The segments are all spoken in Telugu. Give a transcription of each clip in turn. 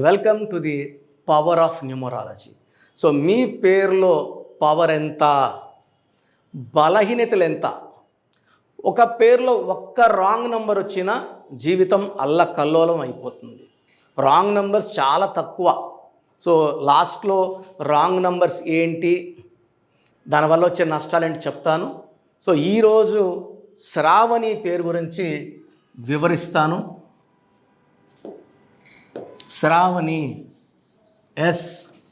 Welcome to the power of numerology. So మీ పేరులో పవర్ ఎంత, బలహీనతలు ఎంత? ఒక పేరులో ఒక్క రాంగ్ నెంబర్ వచ్చినా జీవితం అల్లకల్లోలం అయిపోతుంది. రాంగ్ నెంబర్స్ చాలా తక్కువ. సో లాస్ట్లో రాంగ్ నెంబర్స్ ఏంటి, దానివల్ల వచ్చే నష్టాలు ఏంటి చెప్తాను. సో ఈరోజు శ్రావణి పేరు గురించి వివరిస్తాను. శ్రావణి SRAVANI.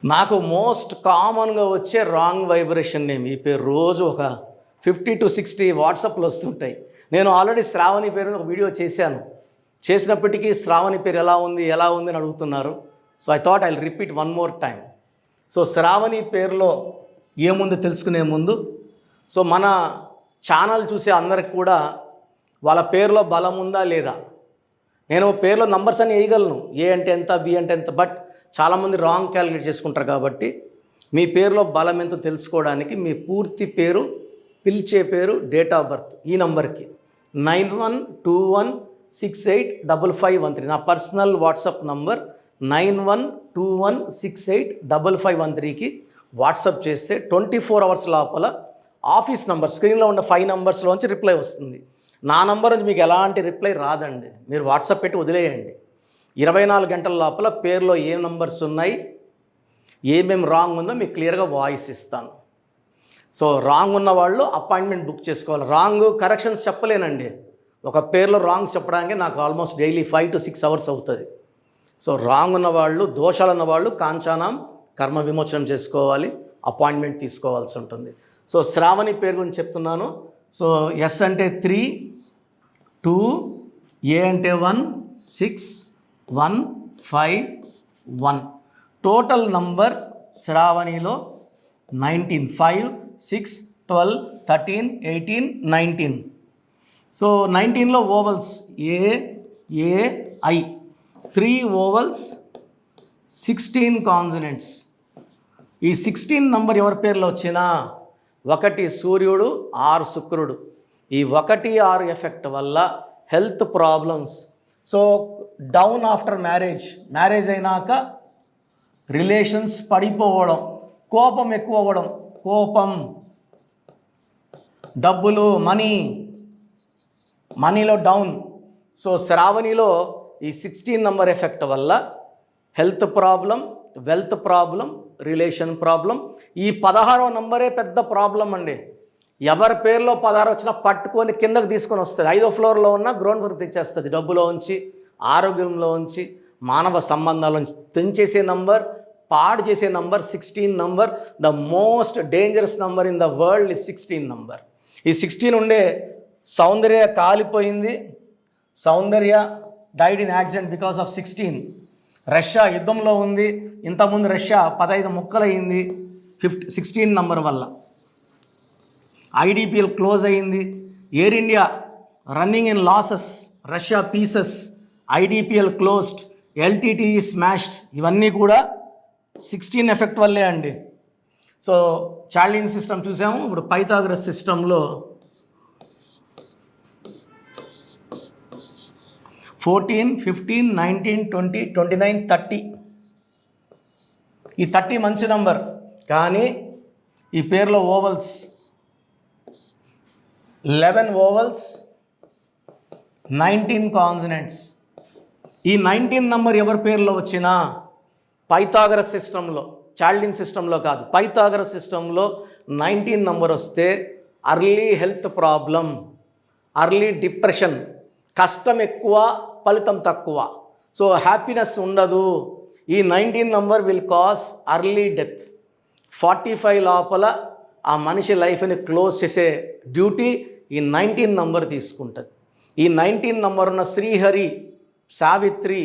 నాకు మోస్ట్ కామన్గా వచ్చే రాంగ్ వైబ్రేషన్ నేమ్ ఈ పేరు. రోజు ఒక 50 to 60 వాట్సాప్లు వస్తుంటాయి. నేను ఆల్రెడీ శ్రావణి పేరు ఒక వీడియో చేసినప్పటికీ శ్రావణి పేరు ఎలా ఉంది అని అడుగుతున్నారు. So I thought I repeat one more time. So Shravani పేరులో ఏముందో తెలుసుకునే ముందు, సో మన ఛానల్ చూసే అందరికి కూడా వాళ్ళ పేరులో బలం ఉందా లేదా, నేను పేరులో నంబర్స్ అని వేయగలను, ఏ అంటే ఎంత, బి అంటే ఎంత, బట్ చాలామంది రాంగ్ క్యాలిక్యులేట్ చేసుకుంటారు. కాబట్టి మీ పేరులో బలం ఎంతో తెలుసుకోవడానికి మీ పూర్తి పేరు, పిలిచే పేరు, డేట్ ఆఫ్ బర్త్ ఈ నంబర్కి 9121685513 నా పర్సనల్ వాట్సాప్ నంబర్ 9121685513కి వాట్సాప్ చేస్తే 24 hours లోపల ఆఫీస్ నంబర్ స్క్రీన్లో ఉన్న 5 numbers రిప్లై వస్తుంది. నా నంబర్ నుంచి మీకు ఎలాంటి రిప్లై రాదండి. మీరు వాట్సాప్ పెట్టి వదిలేయండి. 24 గంటల లోపల పేరులో ఏ నంబర్స్ ఉన్నాయి, ఏమేమి రాంగ్ ఉందో మీకు క్లియర్గా వాయిస్ ఇస్తాను. సో రాంగ్ ఉన్న వాళ్ళు అపాయింట్మెంట్ బుక్ చేసుకోవాలి. రాంగ్ కరెక్షన్స్ చెప్పలేనండి. ఒక పేరులో రాంగ్స్ చెప్పడానికి నాకు ఆల్మోస్ట్ డైలీ 5 to 6 hours అవుతుంది. సో రాంగ్ ఉన్నవాళ్ళు, దోషాలు ఉన్నవాళ్ళు కాంచానం కర్మ విమోచనం చేసుకోవాలి, అపాయింట్మెంట్ తీసుకోవాల్సి ఉంటుంది. సో శ్రావణి పేరు గురించి చెప్తున్నాను. సో S అంటే 3, 2, A అంటే 1, 6, 1, 5, 1. టోటల్ నంబర్ శ్రావణిలో 19, 5, 6, 12, 13, 18, 19. సో 19లో ఓవల్స్ AAI, 3 ఓవల్స్, 16 కాన్సనెంట్స్. ఈ 16 నంబర్ ఎవరి పేర్లో వచ్చినా 1 సూర్యుడు, 6 శుక్రుడు. ఈ 1, 6 ఎఫెక్ట్ వల్ల health problems. So down after marriage అయినాక రిలేషన్స్ పడిపోవడం, కోపం ఎక్కువ అవ్వడం, డబ్బులు, మనీలో డౌన్. సో శ్రావణిలో ఈ 16 నంబర్ ఎఫెక్ట్ వల్ల health problem, wealth problem, relation problem. ఈ 16వ నంబరే పెద్ద ప్రాబ్లం అండి. ఎవరి పేరులో 16 వచ్చినా పట్టుకొని కిందకు తీసుకొని వస్తుంది. 5వ ఫ్లోర్లో ఉన్న గ్రౌండ్ ఫ్లోర్ తెచ్చేస్తుంది. డబ్బులో ఉంచి, ఆరోగ్యంలో ఉంచి, మానవ సంబంధాల నుంచి తెంచేసే నంబర్, పాడు చేసే number 16 number. The most dangerous number in the world is 16 number. ఈ 16 ఉండే సౌందర్య కాలిపోయింది. Soundarya died in accident because of 16. Russia యుద్ధంలో ఉంది. ఇంతకుముందు రష్యా 15 ముక్కలయ్యింది 16 నంబర్ వల్ల. IDPL క్లోజ్ అయ్యింది. Air India running in losses, Russia pieces, IDPL closed, LTTE smashed. ఇవన్నీ కూడా 16 ఎఫెక్ట్ వల్లే అండి. సో చార్లిన్ సిస్టమ్ చూసాము. ఇప్పుడు పైథాగరస్ సిస్టంలో 14, 15, 19, 20, 29, 30. ఈ 30 మంచి నంబర్. కానీ ఈ పేరులో ఓవల్స్ 11 ఓవల్స్, 19 కాన్సనెంట్స్. ఈ 19 నంబర్ ఎవరి పేరులో వచ్చినా పైథాగరస్ సిస్టంలో, చార్లిన్ సిస్టంలో కాదు, పైథాగరస్ సిస్టంలో 19 నంబర్ వస్తే early health problem, early depression, కష్టం ఎక్కువ, ఫలితం తక్కువ. సో హ్యాపీనెస్ ఉండదు. ఈ 19 number will cause early death. 45 లోపల ఆ మనిషి లైఫ్ని క్లోజ్ చేసే డ్యూటీ ఈ 19 నంబర్ తీసుకుంటుంది. ఈ 19 నంబర్ ఉన్న Srihari, Savitri,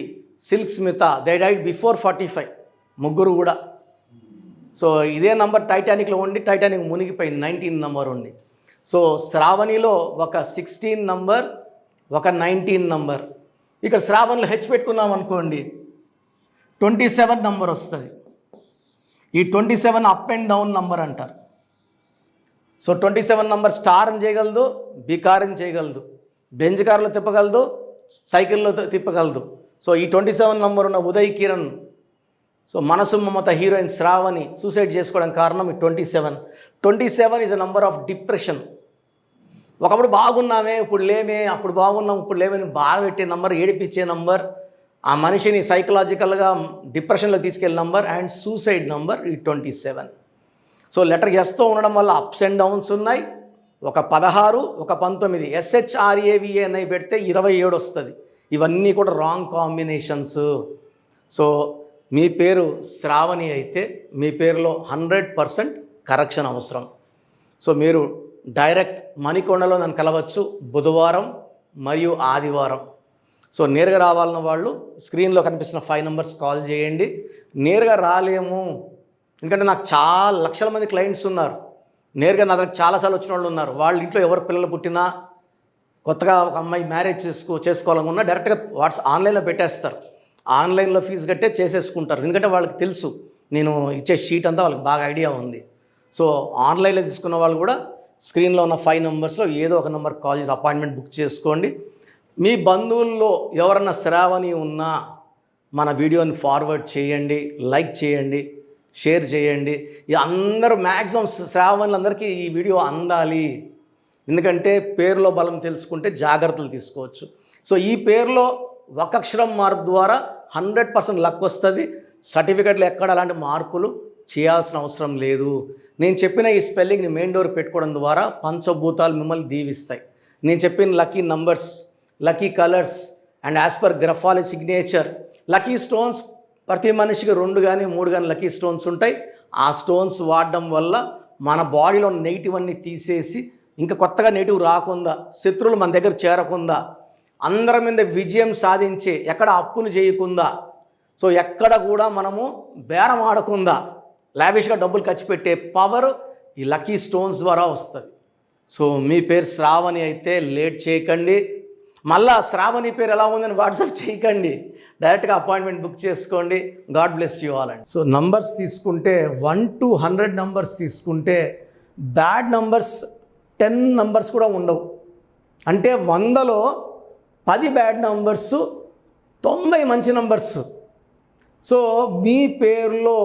Silk Smitha, they died before 45, ముగ్గురు కూడా. సో ఇదే నంబర్ టైటానిక్లో ఉండి టైటానిక్ మునిగిపోయింది 19 నంబర్ ఉండి. సో శ్రావణిలో ఒక 16 నంబర్, ఒక 19 నంబర్. ఇక్కడ శ్రావణిలో హెచ్ పెట్టుకున్నాం అనుకోండి 27 నంబర్ వస్తుంది. ఈ 27 అప్ అండ్ డౌన్ నంబర్ అంటారు. సో 27 నంబర్ స్టార్ అని చేయగలదు, బికార్ అని చేయగలదు, బెంజ్ కార్లో తిప్పగలదు, సైకిల్లో తిప్పగలదు. సో ఈ 27 నంబర్ ఉన్న ఉదయ్ కిరణ్, సో మనసు మమత హీరోయిన్ శ్రావణి సూసైడ్ చేసుకోవడం కారణం ఈ 27. 27 is a number of depression. ఒకప్పుడు బాగున్నామే ఇప్పుడు లేమే, అప్పుడు బాగున్నాం ఇప్పుడు లేమని బాగా పెట్టే నంబర్, ఏడిపించే నంబర్, ఆ మనిషిని సైకలాజికల్గా డిప్రెషన్లో తీసుకెళ్ళే నంబర్ అండ్ సూసైడ్ నంబర్ ఈ 27. సో లెటర్ ఎస్తో ఉండడం వల్ల అప్స్ అండ్ డౌన్స్ ఉన్నాయి. ఒక 16, ఒక 19, SHRAVA అని పెడితే 27 వస్తుంది. ఇవన్నీ కూడా రాంగ్ కాంబినేషన్స్. సో మీ పేరు శ్రావణి అయితే మీ పేరులో 100% కరెక్షన్ అవసరం. సో మీరు డైరెక్ట్ మణికొండలో నన్ను కలవచ్చు బుధవారం మరియు ఆదివారం. సో నేరుగా రావాలన్న వాళ్ళు స్క్రీన్లో కనిపిస్తున్న 5 నంబర్స్ కాల్ చేయండి. నేరుగా రాలేము ఎందుకంటే నాకు చాలా లక్షల మంది క్లయింట్స్ ఉన్నారు, నేరుగా నా దగ్గర చాలాసార్లు వచ్చిన వాళ్ళు ఉన్నారు. వాళ్ళ ఇంట్లో ఎవరు పిల్లలు పుట్టినా, కొత్తగా ఒక అమ్మాయి మ్యారేజ్ చేసుకోవాలనుకున్నా డైరెక్ట్గా ఆన్లైన్లో పెట్టేస్తారు. ఆన్లైన్లో ఫీజు కట్టే చేసేసుకుంటారు, ఎందుకంటే వాళ్ళకి తెలుసు నేను ఇచ్చే షీట్ అంతా వాళ్ళకి బాగా ఐడియా ఉంది. సో ఆన్లైన్లో తీసుకున్న వాళ్ళు కూడా స్క్రీన్లో ఉన్న 5 నంబర్స్లో ఏదో ఒక నెంబర్ కాల్ చేసి అపాయింట్మెంట్ బుక్ చేసుకోండి. మీ బంధువుల్లో ఎవరన్నా శ్రావణి ఉన్నా మన వీడియోని ఫార్వర్డ్ చేయండి, లైక్ చేయండి, షేర్ చేయండి. అందరూ మ్యాక్సిమం శ్రావణులందరికీ ఈ వీడియో అందాలి, ఎందుకంటే పేరులో బలం తెలుసుకుంటే జాగ్రత్తలు తీసుకోవచ్చు. సో ఈ పేరులో ఒక అక్షరం మార్పు ద్వారా 100% లక్ వస్తుంది. సర్టిఫికెట్లు ఎక్కడ అలాంటి మార్పులు చేయాల్సిన అవసరం లేదు. నేను చెప్పిన ఈ స్పెల్లింగ్ని మెయిన్ డోర్ పెట్టుకోవడం ద్వారా పంచభూతాలు మిమ్మల్ని దీవిస్తాయి. నేను చెప్పిన lucky numbers, lucky colours and as per graphology signature, lucky stones ప్రతి మనిషికి 2 కానీ 3 కానీ లక్కీ స్టోన్స్ ఉంటాయి. ఆ స్టోన్స్ వాడడం వల్ల మన బాడీలో నెగిటివ్ అన్నీ తీసేసి ఇంకా కొత్తగా నెగిటివ్ రాకుండా, శత్రువులు మన దగ్గర చేరకుండా, అందరి మీద విజయం సాధించే, ఎక్కడ అప్పులు చేయకుండా, సో ఎక్కడ కూడా మనము బేరం ఆడకుండా లావిష్గా డబ్బులు ఖర్చు పెట్టే పవర్ ఈ లక్కీ స్టోన్స్ ద్వారా వస్తుంది. సో మీ పేరు శ్రావణి అయితే లేట్ చేయకండి, మళ్ళా శ్రావణి పేరు ఎలా ఉందని వాట్సాప్ చేయకండి, డైరెక్ట్గా అపాయింట్మెంట్ బుక్ చేసుకోండి. గాడ్ బ్లెస్ యూ ఆల్ అండి. సో నంబర్స్ తీసుకుంటే 1 to 100 నంబర్స్ తీసుకుంటే బ్యాడ్ నంబర్స్ 10 నంబర్స్ కూడా ఉండవు. అంటే 100లో 10 బ్యాడ్ నంబర్స్, 90 మంచి నంబర్స్. సో మీ పేరులో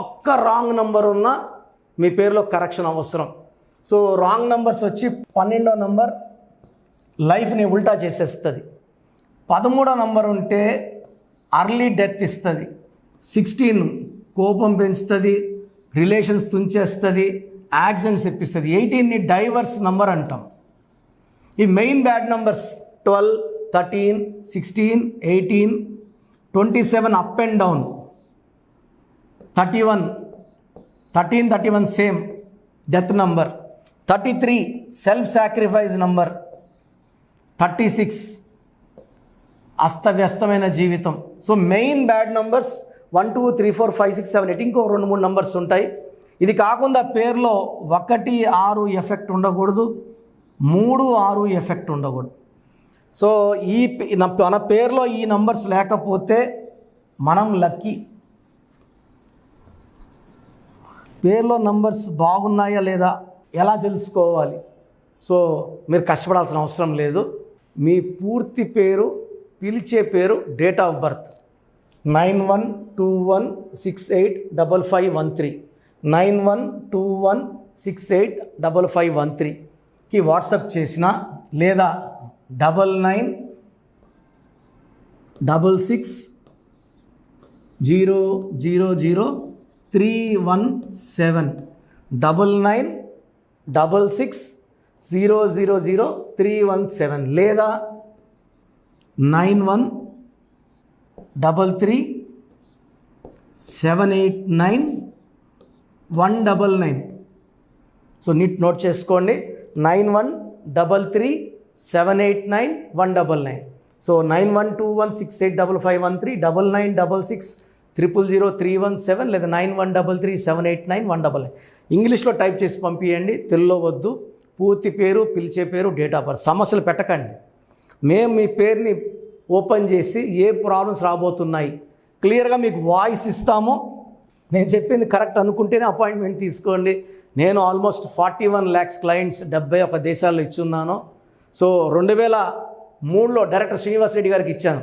ఒక్క రాంగ్ నంబర్ ఉన్నా మీ పేరులో కరెక్షన్ అవసరం. సో రాంగ్ నంబర్స్ వచ్చి 12వ నంబర్ లైఫ్ని ఉల్టా చేసేస్తుంది. 13వ నంబర్ ఉంటే అర్లీ డెత్ ఇస్తుంది. 16 కోపం పెంచుతుంది, రిలేషన్స్ తుంచేస్తుంది, యాక్సిడెంట్స్ ఇప్పిస్తుంది. 18ని డైవర్స్ నంబర్ అంటాం. ఈ main bad numbers 12, 13, 16, 18, 27 up and down, 31, 13, 31 same death number, 33 self sacrifice number, 36 అస్తవ్యస్తమైన జీవితం. సో మెయిన్ బ్యాడ్ నంబర్స్ 1, 2, 3, 4, 5, 6, 7, 8 ఇంకో 2, 3 నంబర్స్ ఉంటాయి. ఇది కాకుండా పేరులో 1, 6 ఎఫెక్ట్ ఉండకూడదు, 3, 6 ఎఫెక్ట్ ఉండకూడదు. సో మన పేరులో ఈ నంబర్స్ లేకపోతే మనం లక్కీ. పేరులో నంబర్స్ బాగున్నాయా లేదా ఎలా తెలుసుకోవాలి? సో మీరు కష్టపడాల్సిన అవసరం లేదు. మీ పూర్తి పేరు, పిలిచే పేరు, డేట్ ఆఫ్ బర్త్ 9121685513, 9121685513కి వాట్సాప్ చేసిన, లేదా 9966000317, 9966000317, లేదా 9133789199. సో నోట్ చేసుకోండి, 9133789199. సో 9121685513, 9966000317, లేదా 9133789199. ఇంగ్లీష్లో టైప్ చేసి పంపించండి, తెలుగులో వద్దు. పూర్తి పేరు, పిలిచే పేరు, డేట్ ఆఫ్ బర్త్. సమస్యలు పెట్టకండి. మేము మీ పేరుని ఓపెన్ చేసి ఏ ప్రాబ్లమ్స్ రాబోతున్నాయి క్లియర్గా మీకు వాయిస్ ఇస్తాము. నేను చెప్పింది కరెక్ట్ అనుకుంటేనే అపాయింట్మెంట్ తీసుకోండి. నేను ఆల్మోస్ట్ 41 lakhs క్లయింట్స్ 71 దేశాల్లో ఇచ్చున్నాను. సో 2003లో డైరెక్టర్ శ్రీనివాస్ రెడ్డి గారికి ఇచ్చాను.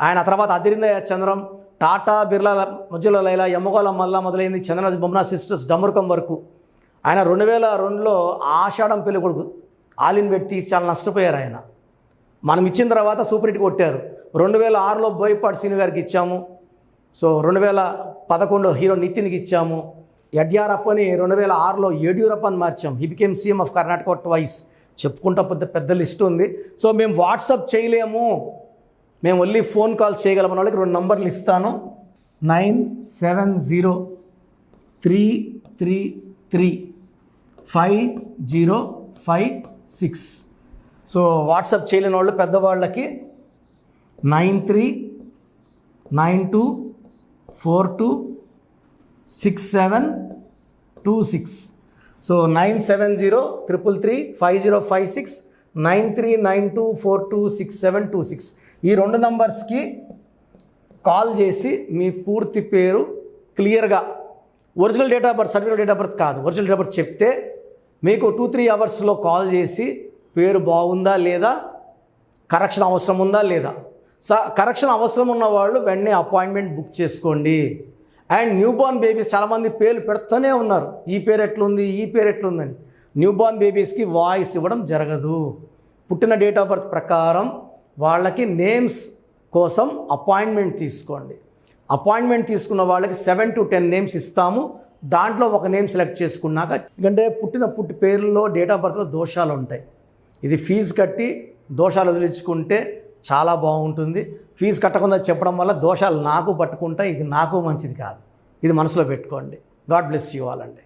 ఆయన తర్వాత అదిరిందయ్య చంద్రం, టాటా, బిర్లా, మధ్యలో లైలా, యమ్మగోళ మల్లా మొదలైంది, చంద్రనాథ్ బొమ్మనా సిస్టర్స్, డమరుకం వరకు. ఆయన 2002లో ఆషాఢం పెళ్లి కొడుకు ఆల్ ఇన్ బెడ్ తీసి చాలా నష్టపోయారు ఆయన. మనం ఇచ్చిన తర్వాత సూపర్ హిట్ కొట్టారు. 2006లో బోయపాటి సీను గారికి ఇచ్చాము. సో 2011 హీరో నితిన్కి ఇచ్చాము. యడ్యూరప్పని 2006లో యడ్యూరప్పని మార్చాం. He became CM of Karnataka twice. చెప్పుకుంటా పెద్ద లిస్ట్ ఉంది. సో మేము వాట్సాప్ చేయలేము, మేము ఓన్లీ ఫోన్ కాల్స్ చేయగలమన్న వాళ్ళకి 2 నంబర్లు ఇస్తాను. 9703335056. సో వాట్సాప్ చేయలేని వాళ్ళు పెద్దవాళ్ళకి 9392426726. సో 9703335056, 9392426726. ఈ 2 నంబర్స్కి కాల్ చేసి మీ పూర్తి పేరు క్లియర్గా, original date of birth, certificate date of birth కాదు, ఒరిజినల్ డేట్ ఆఫ్ బర్త్ చెప్తే మీకు 2-3 అవర్స్లో కాల్ చేసి పేరు బాగుందా లేదా, కరెక్షన్ అవసరం ఉందా లేదా. కరెక్షన్ అవసరం ఉన్న వాళ్ళు వెంటనే అపాయింట్మెంట్ బుక్ చేసుకోండి. అండ్ న్యూబార్న్ బేబీస్ చాలామంది పేర్లు పెడుతూనే ఉన్నారు, ఈ పేరు ఎట్లుంది, ఈ పేరు ఎట్లుందని. న్యూబార్న్ బేబీస్కి వాయిస్ ఇవ్వడం జరగదు. పుట్టిన డేట్ ఆఫ్ బర్త్ ప్రకారం వాళ్ళకి నేమ్స్ కోసం అపాయింట్మెంట్ తీసుకోండి. అపాయింట్మెంట్ తీసుకున్న వాళ్ళకి 7 to 10 నేమ్స్ ఇస్తాము. దాంట్లో ఒక నేమ్ సెలెక్ట్ చేసుకున్నాక, ఎందుకంటే పుట్టి పేర్లలో డేట్ ఆఫ్ బర్త్లో దోషాలు ఉంటాయి. ఇది ఫీజు కట్టి దోషాలు వదిలించుకుంటే చాలా బాగుంటుంది. ఫీజు కట్టకుండా చెప్పడం వల్ల దోషాలు నాకు పట్టుకుంటాయి. ఇది నాకు మంచిది కాదు. ఇది మనసులో పెట్టుకోండి. గాడ్ బ్లెస్ యూ ఆల్ అండి.